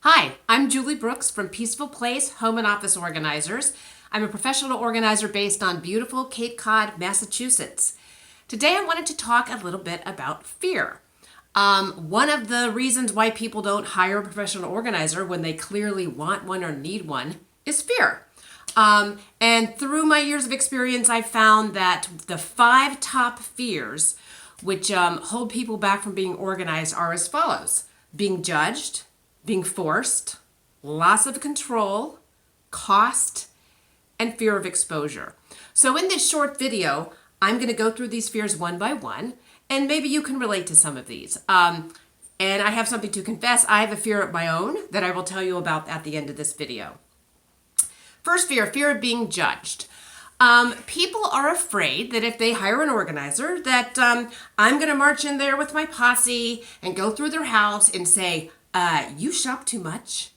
Hi, I'm Julie Brooks from Peaceful Place Home and Office Organizers. I'm a professional organizer based on beautiful Cape Cod, Massachusetts. Today I wanted to talk a little bit about fear. One of the reasons why people don't hire a professional organizer when they clearly want one or need one is fear. And through my years of experience, I've found that the 5 top fears which hold people back from being organized are as follows: being judged, being forced, loss of control, cost, and fear of exposure. So in this short video, I'm going to go through these fears one by one, and maybe you can relate to some of these. And I have something to confess. I have a fear of my own that I will tell you about at the end of this video. First fear of being judged. People are afraid that if they hire an organizer that I'm going to march in there with my posse and go through their house and say, you shop too much.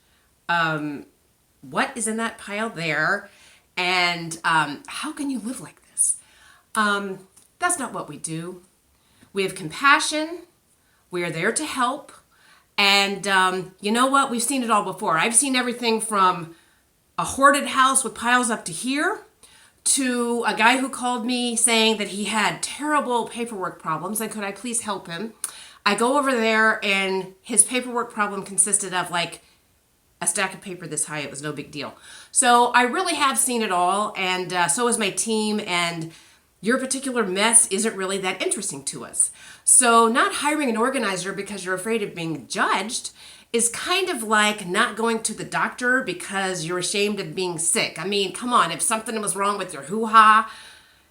What is in that pile there? And how can you live like this? That's not what we do. We have compassion. We are there to help. And you know what? We've seen it all before. I've seen everything from a hoarded house with piles up to here to a guy who called me saying that he had terrible paperwork problems and could I please help him. I go over there and his paperwork problem consisted of like a stack of paper this high. It was no big deal. So I really have seen it all, and so is my team, and your particular mess isn't really that interesting to us. So not hiring an organizer because you're afraid of being judged is kind of like not going to the doctor because you're ashamed of being sick. I mean, come on, if something was wrong with your hoo-ha,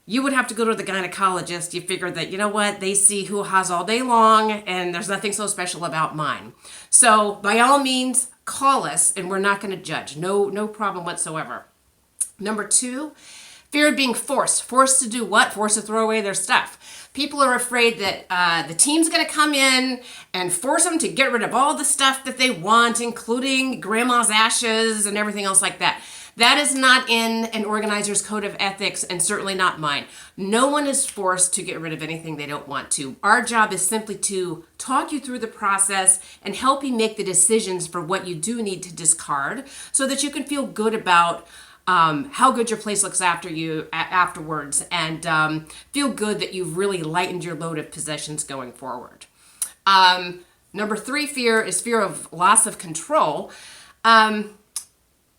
you would have to go to the gynecologist. You figure that, you know what, they see hoo-has all day long and there's nothing so special about mine. So by all means, call us and we're not going to judge. No problem whatsoever. Number 2, fear of being forced. Forced to do what? Forced to throw away their stuff. People are afraid that the team's going to come in and force them to get rid of all the stuff that they want, including grandma's ashes and everything else like that. That is not in an organizer's code of ethics, and certainly not mine. No one is forced to get rid of anything they don't want to. Our job is simply to talk you through the process and help you make the decisions for what you do need to discard so that you can feel good about how good your place looks after you afterwards, and feel good that you've really lightened your load of possessions going forward. Number 3 fear is fear of loss of control.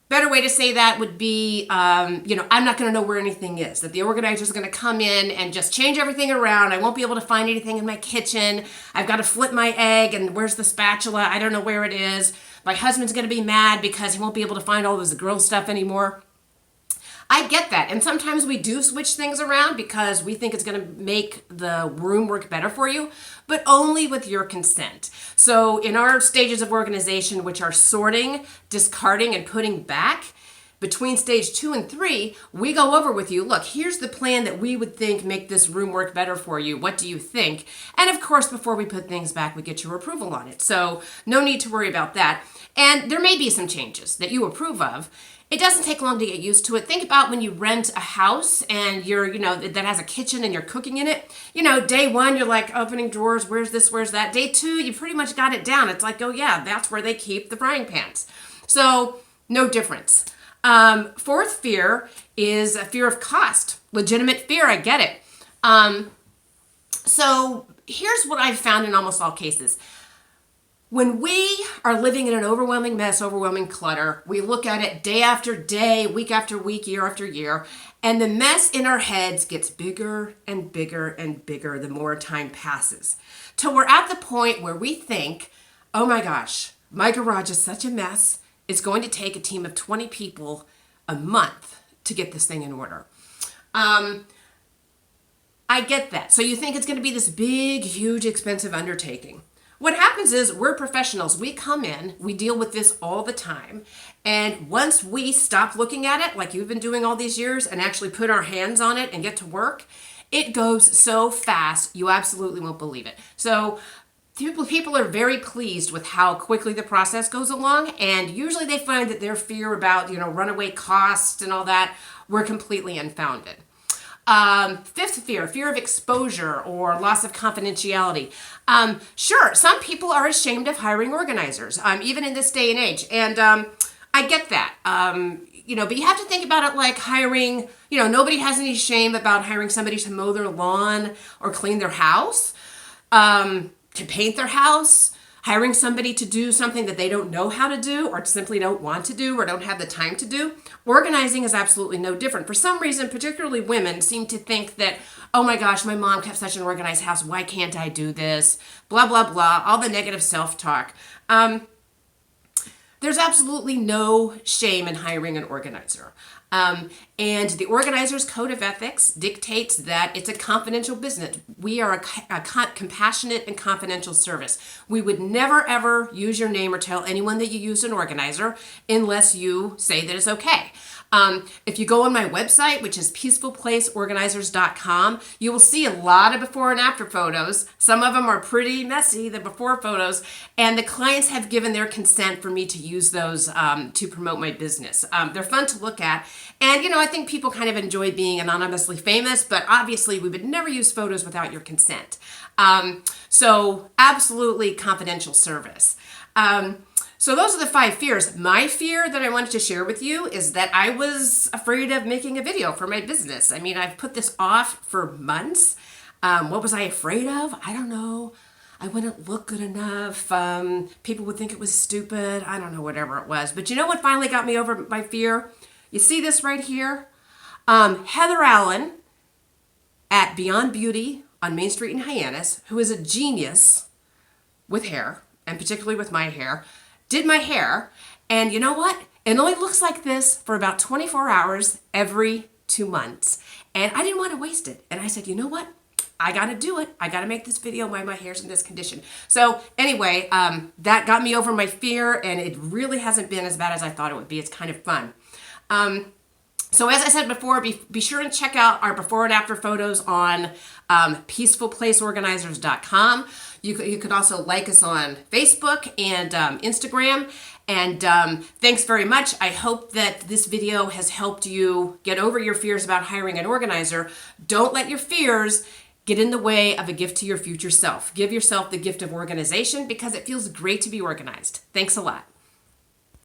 Better way to say that would be, I'm not going to know where anything is. That the organizer is going to come in and just change everything around. I won't be able to find anything in my kitchen. I've got to flip my egg, and where's the spatula? I don't know where it is. My husband's going to be mad because he won't be able to find all this girl stuff anymore. I get that. And sometimes we do switch things around because we think it's going to make the room work better for you, but only with your consent. So in our stages of organization, which are sorting, discarding, and putting back, between stage 2 and 3, we go over with you, look, here's the plan that we would think make this room work better for you. What do you think? And of course, before we put things back, we get your approval on it. So no need to worry about that. And there may be some changes that you approve of. It doesn't take long to get used to it. Think about when you rent a house and you're, that has a kitchen and you're cooking in it. Day 1, you're like opening drawers. Where's this? Where's that? Day 2, you pretty much got it down. It's like, oh yeah, that's where they keep the frying pans. So no difference. 4th fear is a fear of cost. Legitimate fear, I get it. So here's what I've found in almost all cases. When we are living in an overwhelming mess, overwhelming clutter, we look at it day after day, week after week, year after year, and the mess in our heads gets bigger and bigger and bigger the more time passes. Till we're at the point where we think, oh my gosh, my garage is such a mess, it's going to take a team of 20 people a month to get this thing in order. I get that. So you think it's going to be this big, huge, expensive undertaking. What happens is we're professionals. We come in, we deal with this all the time. And once we stop looking at it like you've been doing all these years and actually put our hands on it and get to work, it goes so fast, you absolutely won't believe it. So people are very pleased with how quickly the process goes along. And usually they find that their fear about, runaway costs and all that were completely unfounded. Fifth fear, fear of exposure or loss of confidentiality. Sure, some people are ashamed of hiring organizers, even in this day and age. And I get that. But you have to think about it like hiring, nobody has any shame about hiring somebody to mow their lawn or clean their house, to paint their house, hiring somebody to do something that they don't know how to do or simply don't want to do or don't have the time to do. Organizing is absolutely no different. For some reason, particularly women seem to think that, oh my gosh, my mom kept such an organized house. Why can't I do this? Blah, blah, blah. All the negative self-talk. There's absolutely no shame in hiring an organizer. And the organizer's code of ethics dictates that it's a confidential business. We are a compassionate and confidential service. We would never, ever use your name or tell anyone that you use an organizer unless you say that it's okay. If you go on my website, which is peacefulplaceorganizers.com, you will see a lot of before and after photos. Some of them are pretty messy, the before photos, and the clients have given their consent for me to use those to promote my business. They're fun to look at, and I think people kind of enjoy being anonymously famous, but obviously we would never use photos without your consent. So absolutely confidential service. So those are the 5 fears. My fear that I wanted to share with you is that I was afraid of making a video for my business. I mean, I've put this off for months. What was I afraid of? I don't know. I wouldn't look good enough. People would think it was stupid. I don't know, whatever it was. But you know what finally got me over my fear? You see this right here? Heather Allen at Beyond Beauty on Main Street in Hyannis, who is a genius with hair, and particularly with my hair, did my hair, and you know what? It only looks like this for about 24 hours every 2 months. And I didn't want to waste it. And I said, you know what? I got to do it. I got to make this video while my hair's in this condition. So anyway, that got me over my fear, and it really hasn't been as bad as I thought it would be. It's kind of fun. So as I said before, be sure and check out our before and after photos on peacefulplaceorganizers.com. You could also like us on Facebook and Instagram. And thanks very much. I hope that this video has helped you get over your fears about hiring an organizer. Don't let your fears get in the way of a gift to your future self. Give yourself the gift of organization because it feels great to be organized. Thanks a lot.